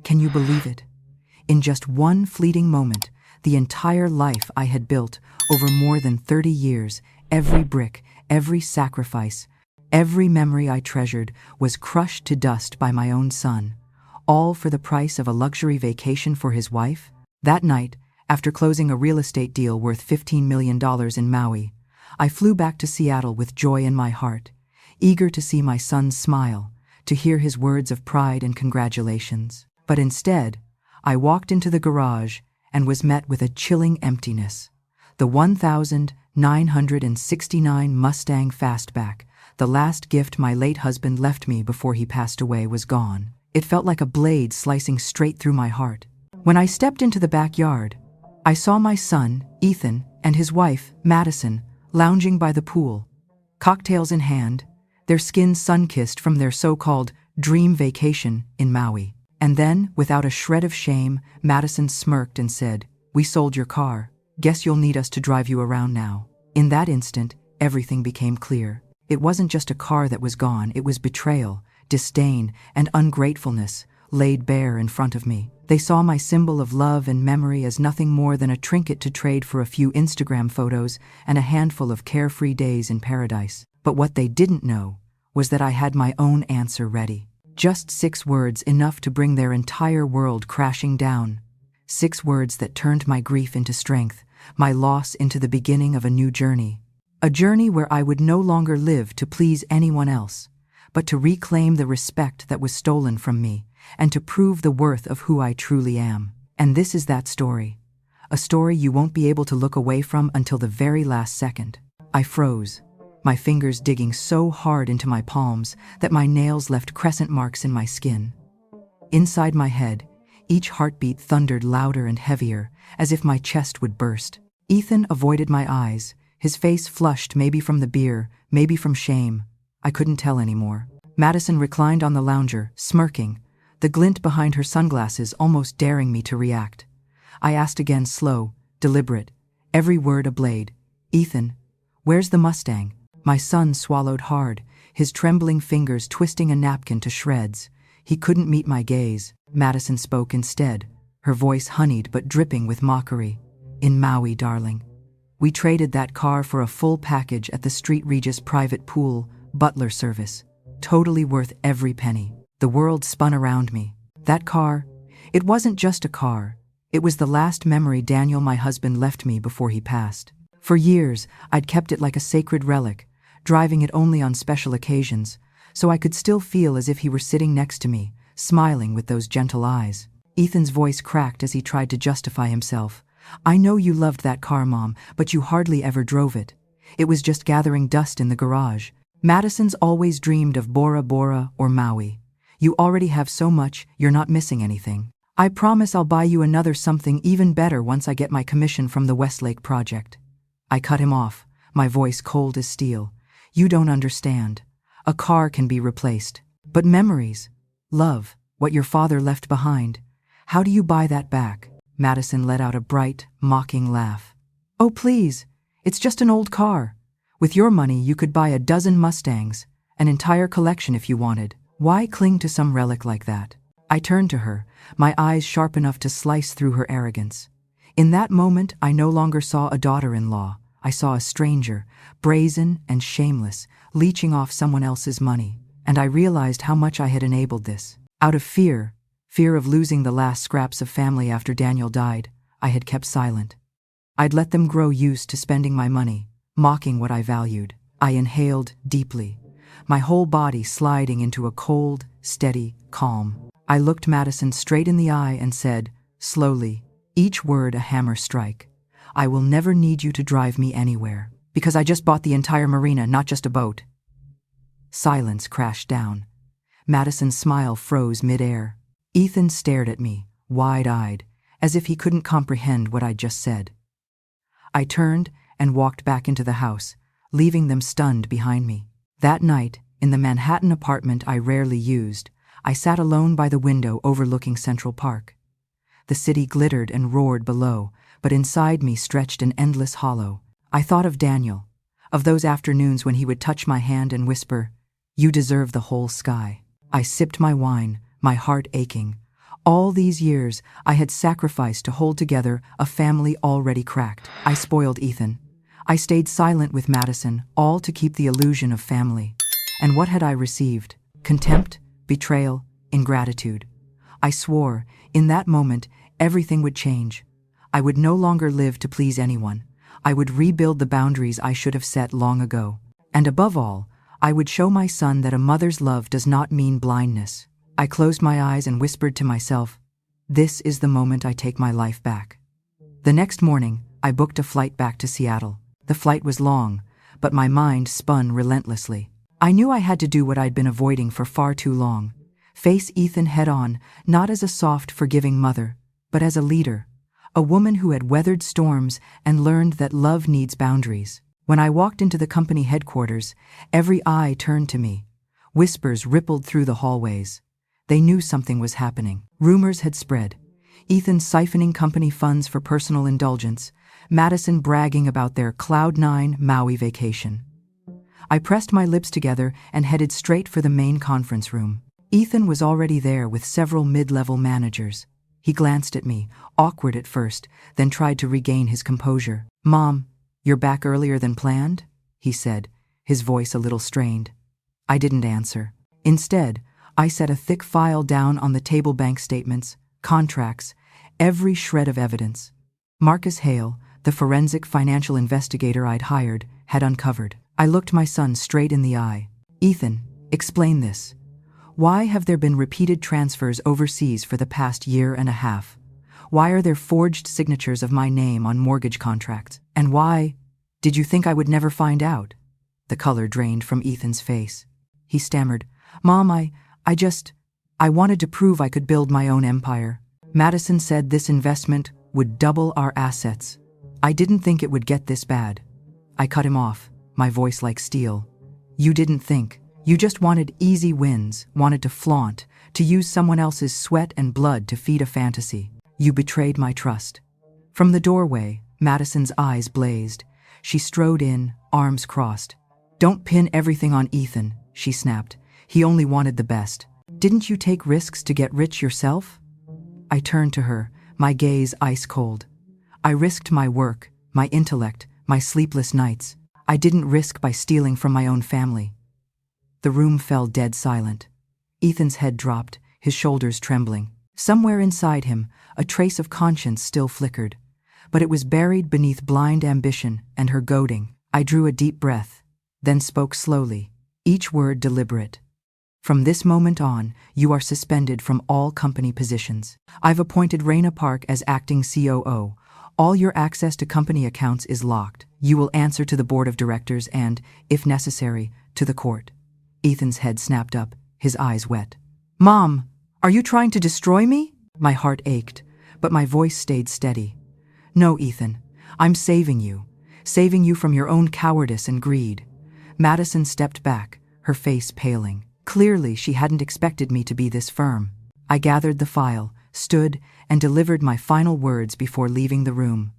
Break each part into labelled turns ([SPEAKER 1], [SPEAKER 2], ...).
[SPEAKER 1] Can you believe it? In just one fleeting moment, the entire life I had built over more than 30 years, every brick, every sacrifice, every memory I treasured was crushed to dust by my own son, all for the price of a luxury vacation for his wife? That night, after closing a real estate deal worth $15 million in Maui, I flew back to Seattle with joy in my heart, eager to see my son smile, to hear his words of pride and congratulations. But instead, I walked into the garage and was met with a chilling emptiness. The 1969 Mustang Fastback, the last gift my late husband left me before he passed away, was gone. It felt like a blade slicing straight through my heart. When I stepped into the backyard, I saw my son, Ethan, and his wife, Madison, lounging by the pool, cocktails in hand, their skins sun-kissed from their so-called dream vacation in Maui. And then, without a shred of shame, Madison smirked and said, "We sold your car. Guess you'll need us to drive you around now." In that instant, everything became clear. It wasn't just a car that was gone, it was betrayal, disdain, and ungratefulness laid bare in front of me. They saw my symbol of love and memory as nothing more than a trinket to trade for a few Instagram photos and a handful of carefree days in paradise. But what they didn't know was that I had my own answer ready. Just 6 words, enough to bring their entire world crashing down. 6 words that turned my grief into strength, my loss into the beginning of a new journey. A journey where I would no longer live to please anyone else, but to reclaim the respect that was stolen from me, and to prove the worth of who I truly am. And this is that story. A story you won't be able to look away from until the very last second. I froze, my fingers digging so hard into my palms that my nails left crescent marks in my skin. Inside my head, each heartbeat thundered louder and heavier, as if my chest would burst. Ethan avoided my eyes, his face flushed, maybe from the beer, maybe from shame. I couldn't tell anymore. Madison reclined on the lounger, smirking, the glint behind her sunglasses almost daring me to react. I asked again, slow, deliberate, every word a blade. "Ethan, where's the Mustang?" My son swallowed hard, his trembling fingers twisting a napkin to shreds. He couldn't meet my gaze. Madison spoke instead, her voice honeyed but dripping with mockery. "In Maui, darling. We traded that car for a full package at the Street Regis private pool, butler service. Totally worth every penny." The world spun around me. That car, it wasn't just a car. It was the last memory Daniel, my husband, left me before he passed. For years, I'd kept it like a sacred relic, driving it only on special occasions, so I could still feel as if he were sitting next to me, smiling with those gentle eyes. Ethan's voice cracked as he tried to justify himself. "I know you loved that car, Mom, but you hardly ever drove it. It was just gathering dust in the garage. Madison's always dreamed of Bora Bora or Maui. You already have so much, you're not missing anything. I promise I'll buy you another something even better once I get my commission from the Westlake project." I cut him off, my voice cold as steel. "You don't understand. A car can be replaced. But memories, love, what your father left behind, how do you buy that back?" Madison let out a bright, mocking laugh. "Oh, please, it's just an old car. With your money, you could buy a dozen Mustangs, an entire collection if you wanted. Why cling to some relic like that?" I turned to her, my eyes sharp enough to slice through her arrogance. In that moment, I no longer saw a daughter-in-law. I saw a stranger, brazen and shameless, leeching off someone else's money. And I realized how much I had enabled this. Out of fear of losing the last scraps of family after Daniel died, I had kept silent. I'd let them grow used to spending my money, mocking what I valued. I inhaled deeply, my whole body sliding into a cold, steady calm. I looked Madison straight in the eye and said, slowly, each word a hammer strike, "I will never need you to drive me anywhere, because I just bought the entire marina, not just a boat." Silence crashed down. Madison's smile froze mid-air. Ethan stared at me, wide-eyed, as if he couldn't comprehend what I'd just said. I turned and walked back into the house, leaving them stunned behind me. That night, in the Manhattan apartment I rarely used, I sat alone by the window overlooking Central Park. The city glittered and roared below, but inside me stretched an endless hollow. I thought of Daniel, of those afternoons when he would touch my hand and whisper, "You deserve the whole sky." I sipped my wine, my heart aching, All these years, I had sacrificed to hold together a family already cracked. I spoiled Ethan. I stayed silent with Madison, all to keep the illusion of family. And what had I received? Contempt, betrayal, ingratitude. I swore, in that moment, everything would change. I would no longer live to please anyone. I would rebuild the boundaries I should have set long ago. And above all, I would show my son that a mother's love does not mean blindness. I closed my eyes and whispered to myself, "This is the moment I take my life back." The next morning, I booked a flight back to Seattle. The flight was long, but my mind spun relentlessly. I knew I had to do what I'd been avoiding for far too long. Face Ethan head-on, not as a soft, forgiving mother, but as a leader. A woman who had weathered storms and learned that love needs boundaries. When I walked into the company headquarters, every eye turned to me. Whispers rippled through the hallways. They knew something was happening. Rumors had spread. Ethan siphoning company funds for personal indulgence, Madison bragging about their Cloud9 Maui vacation. I pressed my lips together and headed straight for the main conference room. Ethan was already there with several mid-level managers. He glanced at me, awkward at first, then tried to regain his composure. "Mom, you're back earlier than planned?" he said, his voice a little strained. I didn't answer. Instead, I set a thick file down on the table: bank statements, contracts, every shred of evidence. Marcus Hale, the forensic financial investigator I'd hired, had uncovered. I looked my son straight in the eye. "Ethan, explain this. Why have there been repeated transfers overseas for the past year and a half? Why are there forged signatures of my name on mortgage contracts? And why? Did you think I would never find out?" The color drained from Ethan's face. He stammered, "Mom, I wanted to prove I could build my own empire. Madison said this investment would double our assets. I didn't think it would get this bad." I cut him off, my voice like steel. "You didn't think. You just wanted easy wins, wanted to flaunt, to use someone else's sweat and blood to feed a fantasy. You betrayed my trust." From the doorway, Madison's eyes blazed. She strode in, arms crossed. "Don't pin everything on Ethan," she snapped. "He only wanted the best. Didn't you take risks to get rich yourself?" I turned to her, my gaze ice cold. "I risked my work, my intellect, my sleepless nights. I didn't risk by stealing from my own family." The room fell dead silent. Ethan's head dropped, his shoulders trembling. Somewhere inside him, a trace of conscience still flickered. But it was buried beneath blind ambition and her goading. I drew a deep breath, then spoke slowly, each word deliberate. "From this moment on, you are suspended from all company positions. I've appointed Raina Park as acting COO. All your access to company accounts is locked. You will answer to the board of directors and, if necessary, to the court." Ethan's head snapped up, his eyes wet. "Mom, are you trying to destroy me?" My heart ached, but my voice stayed steady. "No, Ethan, I'm saving you from your own cowardice and greed." Madison stepped back, her face paling. Clearly, she hadn't expected me to be this firm. I gathered the file, stood, and delivered my final words before leaving the room.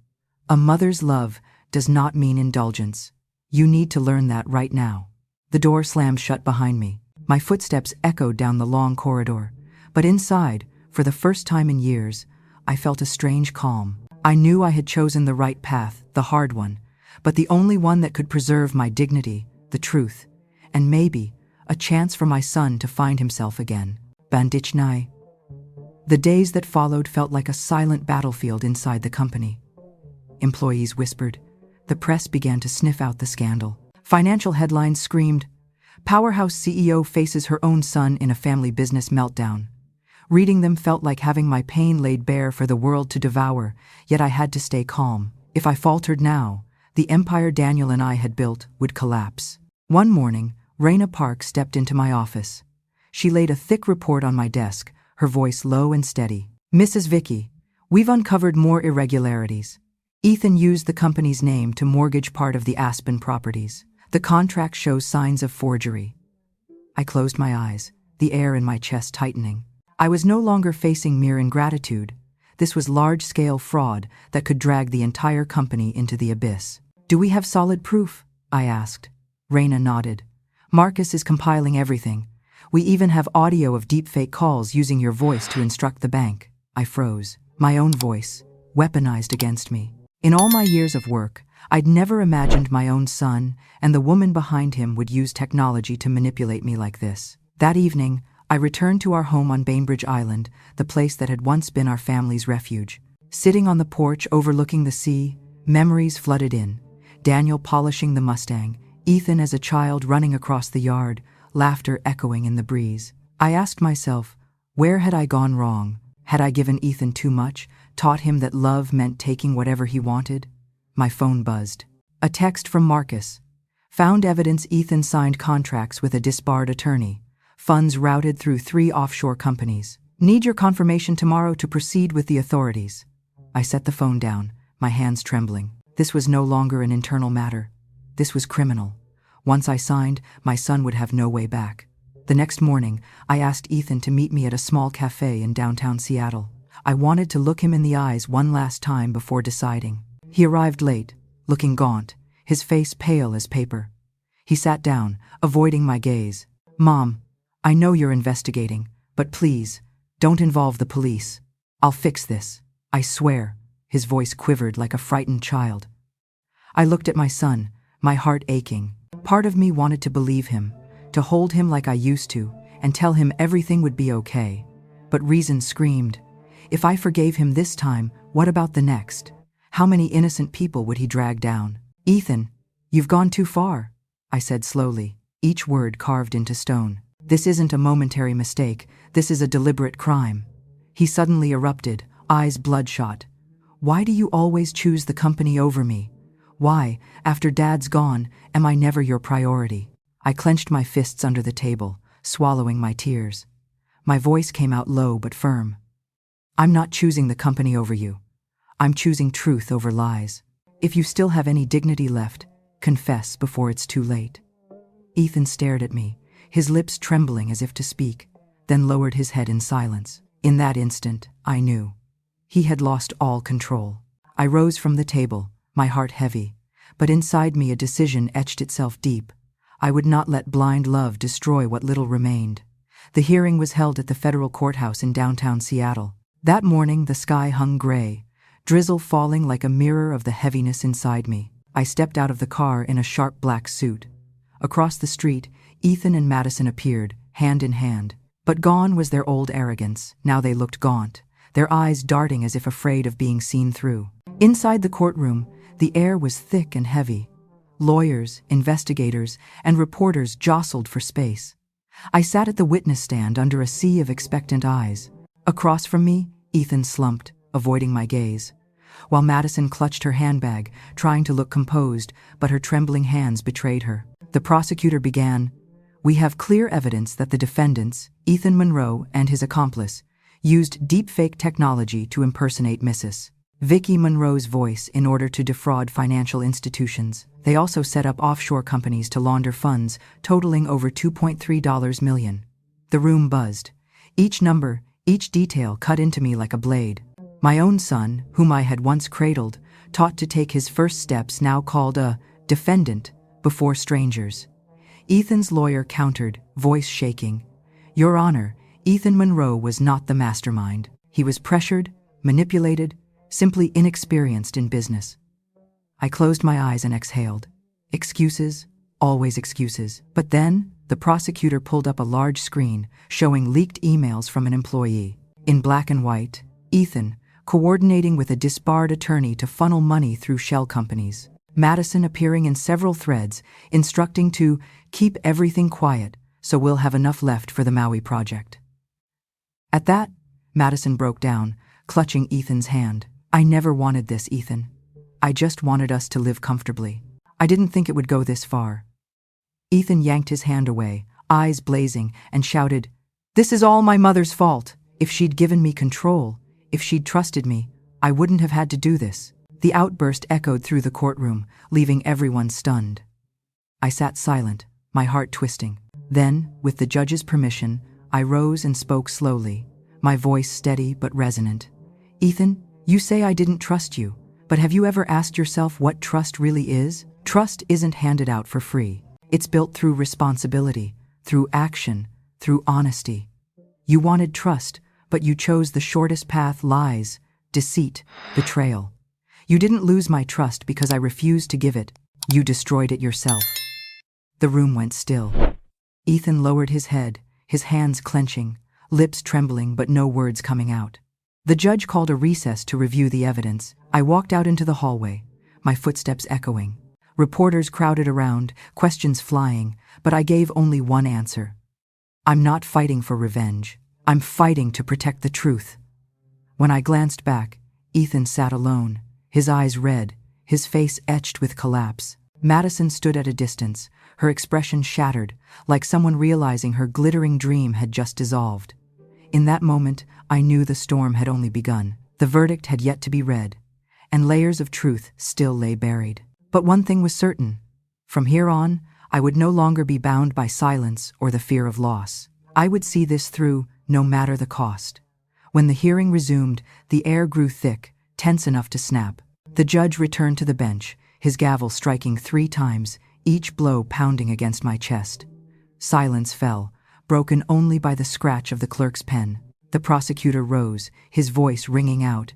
[SPEAKER 1] A mother's love does not mean indulgence. You need to learn that right now. The door slammed shut behind me. My footsteps echoed down the long corridor. But inside, for the first time in years, I felt a strange calm. I knew I had chosen the right path, the hard one, but the only one that could preserve my dignity, the truth, and maybe a chance for my son to find himself again. Bandichnai. The days that followed felt like a silent battlefield inside the company. Employees whispered. The press began to sniff out the scandal. Financial headlines screamed, "Powerhouse CEO faces her own son in a family business meltdown." Reading them felt like having my pain laid bare for the world to devour, yet I had to stay calm. If I faltered now, the empire Daniel and I had built would collapse. One morning, Raina Park stepped into my office. She laid a thick report on my desk, her voice low and steady. "Mrs. Vicky, we've uncovered more irregularities. Ethan used the company's name to mortgage part of the Aspen properties. The contract shows signs of forgery." I closed my eyes, the air in my chest tightening. I was no longer facing mere ingratitude. This was large-scale fraud that could drag the entire company into the abyss. "Do we have solid proof?" I asked. Raina nodded. "Marcus is compiling everything. We even have audio of deepfake calls using your voice to instruct the bank. I froze. My own voice, weaponized against me. In all my years of work, I'd never imagined my own son and the woman behind him would use technology to manipulate me like this. That evening, I returned to our home on Bainbridge Island, the place that had once been our family's refuge. Sitting on the porch overlooking the sea, memories flooded in. Daniel polishing the Mustang, Ethan as a child running across the yard, laughter echoing in the breeze. I asked myself, where had I gone wrong? Had I given Ethan too much, taught him that love meant taking whatever he wanted? My phone buzzed. A text from Marcus. Found evidence Ethan signed contracts with a disbarred attorney. Funds routed through 3 offshore companies. Need your confirmation tomorrow to proceed with the authorities. I set the phone down, my hands trembling. This was no longer an internal matter. This was criminal. Once I signed, my son would have no way back. The next morning, I asked Ethan to meet me at a small cafe in downtown Seattle. I wanted to look him in the eyes one last time before deciding. He arrived late, looking gaunt, his face pale as paper. He sat down, avoiding my gaze. "Mom, I know you're investigating, but please, don't involve the police. I'll fix this. I swear." His voice quivered like a frightened child. I looked at my son, my heart aching. Part of me wanted to believe him, to hold him like I used to, and tell him everything would be okay. But reason screamed, if I forgave him this time, what about the next? How many innocent people would he drag down? "Ethan, you've gone too far," I said slowly, each word carved into stone. "This isn't a momentary mistake, this is a deliberate crime." He suddenly erupted, eyes bloodshot. "Why do you always choose the company over me? Why, after Dad's gone, am I never your priority?" I clenched my fists under the table, swallowing my tears. My voice came out low but firm. "I'm not choosing the company over you. I'm choosing truth over lies. If you still have any dignity left, confess before it's too late." Ethan stared at me, his lips trembling as if to speak, then lowered his head in silence. In that instant, I knew. He had lost all control. I rose from the table, my heart heavy, but inside me a decision etched itself deep. I would not let blind love destroy what little remained. The hearing was held at the federal courthouse in downtown Seattle. That morning, the sky hung gray, drizzle falling like a mirror of the heaviness inside me. I stepped out of the car in a sharp black suit. Across the street, Ethan and Madison appeared, hand in hand. But gone was their old arrogance. Now they looked gaunt, their eyes darting as if afraid of being seen through. Inside the courtroom, the air was thick and heavy. Lawyers, investigators, and reporters jostled for space. I sat at the witness stand under a sea of expectant eyes. Across from me, Ethan slumped, avoiding my gaze, while Madison clutched her handbag, trying to look composed, but her trembling hands betrayed her. The prosecutor began, "We have clear evidence that the defendants, Ethan Monroe and his accomplice, used deepfake technology to impersonate Mrs. Vicky Monroe's voice in order to defraud financial institutions. They also set up offshore companies to launder funds, totaling over $2.3 million. The room buzzed. Each number, each detail cut into me like a blade. My own son, whom I had once cradled, taught to take his first steps, now called a defendant before strangers. Ethan's lawyer countered, voice shaking. "Your Honor, Ethan Monroe was not the mastermind. He was pressured, manipulated, simply inexperienced in business." I closed my eyes and exhaled. Excuses, always excuses. But then, the prosecutor pulled up a large screen showing leaked emails from an employee. In black and white, Ethan, coordinating with a disbarred attorney to funnel money through shell companies. Madison appearing in several threads, instructing to keep everything quiet so we'll have enough left for the Maui project. At that, Madison broke down, clutching Ethan's hand. "I never wanted this, Ethan. I just wanted us to live comfortably. I didn't think it would go this far." Ethan yanked his hand away, eyes blazing, and shouted, "This is all my mother's fault. If she'd given me control, if she'd trusted me, I wouldn't have had to do this." The outburst echoed through the courtroom, leaving everyone stunned. I sat silent, my heart twisting. Then, with the judge's permission, I rose and spoke slowly, my voice steady but resonant. "Ethan, you say I didn't trust you, but have you ever asked yourself what trust really is? Trust isn't handed out for free. It's built through responsibility, through action, through honesty. You wanted trust, but you chose the shortest path: lies, deceit, betrayal. You didn't lose my trust because I refused to give it. You destroyed it yourself. The room went still. Ethan lowered his head, his hands clenching, lips trembling but no words coming out. The judge called a recess to review the evidence. I walked out into the hallway, my footsteps echoing. Reporters crowded around, questions flying, but I gave only one answer. I'm not fighting for revenge. I'm fighting to protect the truth. When I glanced back, Ethan sat alone, his eyes red, his face etched with collapse. Madison stood at a distance, her expression shattered, like someone realizing her glittering dream had just dissolved. In that moment, I knew the storm had only begun. The verdict had yet to be read, and layers of truth still lay buried. But one thing was certain. From here on, I would no longer be bound by silence or the fear of loss. I would see this through, no matter the cost. When the hearing resumed, the air grew thick, tense enough to snap. The judge returned to the bench, his gavel striking 3 times, each blow pounding against my chest. Silence fell, broken only by the scratch of the clerk's pen. The prosecutor rose, his voice ringing out.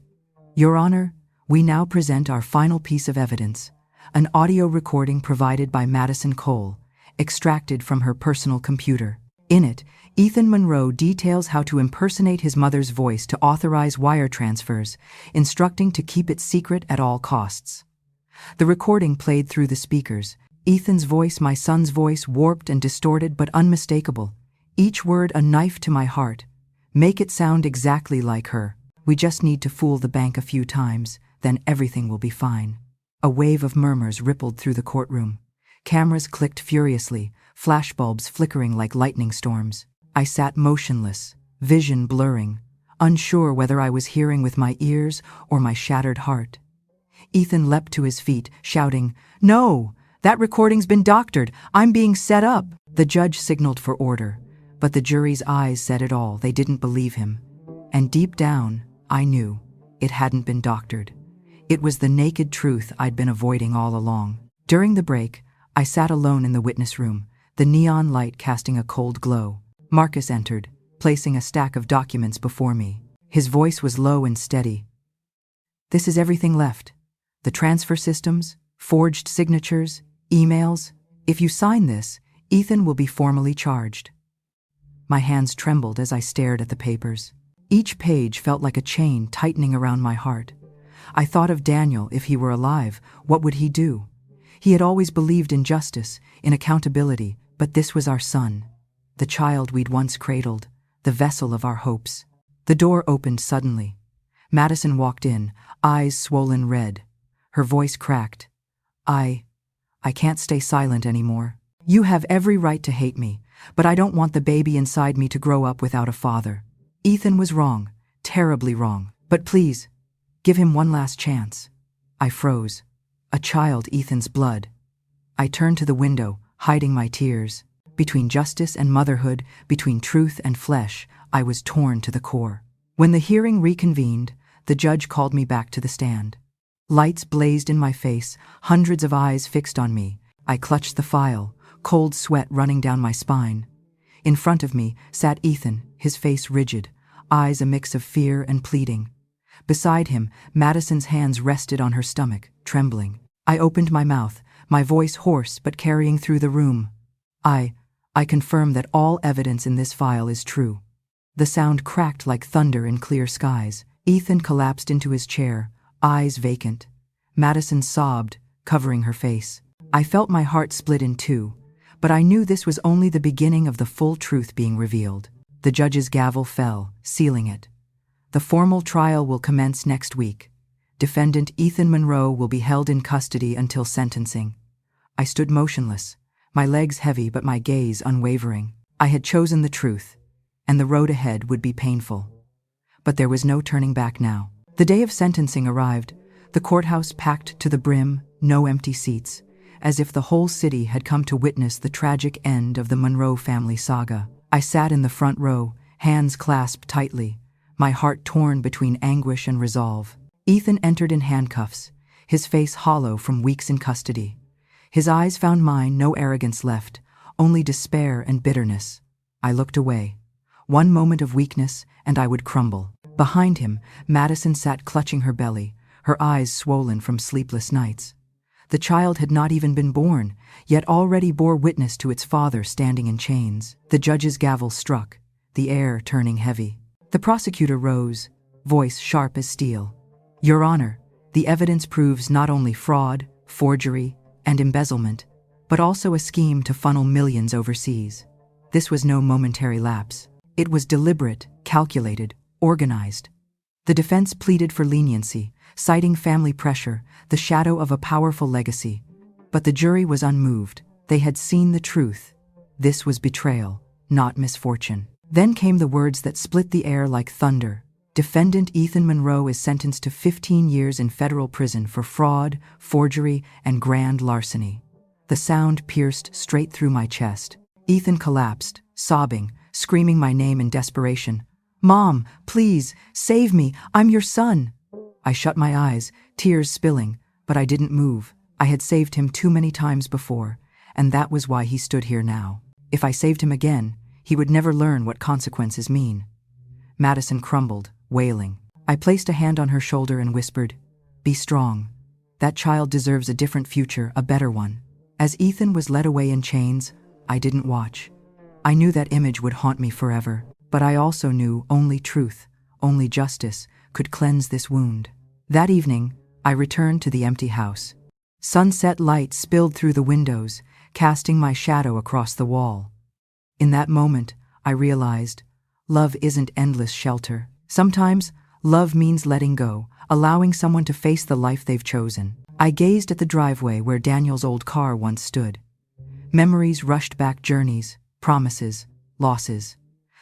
[SPEAKER 1] Your Honor, we now present our final piece of evidence, an audio recording provided by Madison Cole, extracted from her personal computer. In it, Ethan Monroe details how to impersonate his mother's voice to authorize wire transfers, instructing to keep it secret at all costs. The recording played through the speakers. Ethan's voice, my son's voice, warped and distorted but unmistakable. Each word a knife to my heart. Make it sound exactly like her. We just need to fool the bank a few times, then everything will be fine. A wave of murmurs rippled through the courtroom. Cameras clicked furiously, flashbulbs flickering like lightning storms. I sat motionless, vision blurring, unsure whether I was hearing with my ears or my shattered heart. Ethan leapt to his feet, shouting, "No! That recording's been doctored! I'm being set up!" The judge signaled for order, but the jury's eyes said it all. They didn't believe him. And deep down, I knew it hadn't been doctored. It was the naked truth I'd been avoiding all along. During the break, I sat alone in the witness room, the neon light casting a cold glow. Marcus entered, placing a stack of documents before me. His voice was low and steady. This is everything left. The transfer systems, forged signatures, emails. If you sign this, Ethan will be formally charged. My hands trembled as I stared at the papers. Each page felt like a chain tightening around my heart. I thought of Daniel. If he were alive, what would he do? He had always believed in justice, in accountability, but this was our son, the child we'd once cradled, the vessel of our hopes. The door opened suddenly. Madison walked in, eyes swollen red. Her voice cracked. I can't stay silent anymore. You have every right to hate me, but I don't want the baby inside me to grow up without a father. Ethan was wrong, terribly wrong. But please, give him one last chance. I froze. A child, Ethan's blood. I turned to the window, hiding my tears. Between justice and motherhood, between truth and flesh, I was torn to the core. When the hearing reconvened, the judge called me back to the stand. Lights blazed in my face, hundreds of eyes fixed on me. I clutched the file, cold sweat running down my spine. In front of me sat Ethan, his face rigid, eyes a mix of fear and pleading. Beside him, Madison's hands rested on her stomach, trembling. I opened my mouth, my voice hoarse but carrying through the room. I confirm that all evidence in this file is true. The sound cracked like thunder in clear skies. Ethan collapsed into his chair, eyes vacant. Madison sobbed, covering her face. I felt my heart split in two, but I knew this was only the beginning of the full truth being revealed. The judge's gavel fell, sealing it. The formal trial will commence next week. Defendant Ethan Monroe will be held in custody until sentencing. I stood motionless, my legs heavy but my gaze unwavering. I had chosen the truth, and the road ahead would be painful. But there was no turning back now. The day of sentencing arrived, the courthouse packed to the brim, no empty seats, as if the whole city had come to witness the tragic end of the Monroe family saga. I sat in the front row, hands clasped tightly, my heart torn between anguish and resolve. Ethan entered in handcuffs, his face hollow from weeks in custody. His eyes found mine, no arrogance left, only despair and bitterness. I looked away. One moment of weakness, and I would crumble. Behind him, Madison sat clutching her belly, her eyes swollen from sleepless nights. The child had not even been born, yet already bore witness to its father standing in chains. The judge's gavel struck, the air turning heavy. The prosecutor rose, voice sharp as steel. "Your Honor, the evidence proves not only fraud, forgery, and embezzlement, but also a scheme to funnel millions overseas. This was no momentary lapse. It was deliberate, calculated, organized." The defense pleaded for leniency, citing family pressure, the shadow of a powerful legacy. But the jury was unmoved. They had seen the truth. This was betrayal, not misfortune. Then came the words that split the air like thunder. Defendant Ethan Monroe is sentenced to 15 years in federal prison for fraud, forgery, and grand larceny. The sound pierced straight through my chest. Ethan collapsed, sobbing, screaming my name in desperation. "Mom, please, save me, I'm your son." I shut my eyes, tears spilling, but I didn't move. I had saved him too many times before, and that was why he stood here now. If I saved him again, he would never learn what consequences mean. Madison crumbled, wailing. I placed a hand on her shoulder and whispered, "Be strong. That child deserves a different future, a better one." As Ethan was led away in chains, I didn't watch. I knew that image would haunt me forever, but I also knew only truth, only justice, could cleanse this wound. That evening, I returned to the empty house. Sunset light spilled through the windows, casting my shadow across the wall. In that moment, I realized, love isn't endless shelter. Sometimes, love means letting go, allowing someone to face the life they've chosen. I gazed at the driveway where Daniel's old car once stood. Memories rushed back, journeys, promises, losses.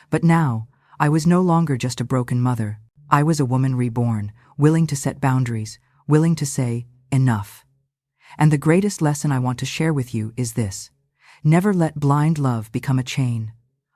[SPEAKER 1] But now, I was no longer just a broken mother. I was a woman reborn, willing to set boundaries, willing to say, enough. And the greatest lesson I want to share with you is this. Never let blind love become a chain.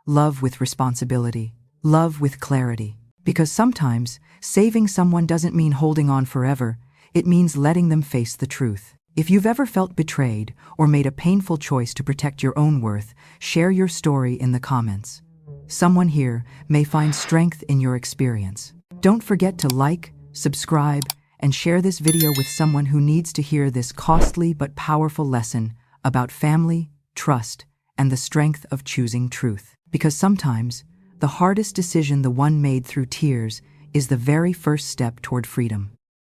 [SPEAKER 1] Love with responsibility. Love with clarity. Because sometimes, saving someone doesn't mean holding on forever. It means letting them face the truth. If you've ever felt betrayed or made a painful choice to protect your own worth, share your story in the comments. Someone here may find strength in your experience. Don't forget to like, subscribe, and share this video with someone who needs to hear this costly but powerful lesson about family, trust, and the strength of choosing truth. Because sometimes, the hardest decision, the one made through tears, is the very first step toward freedom.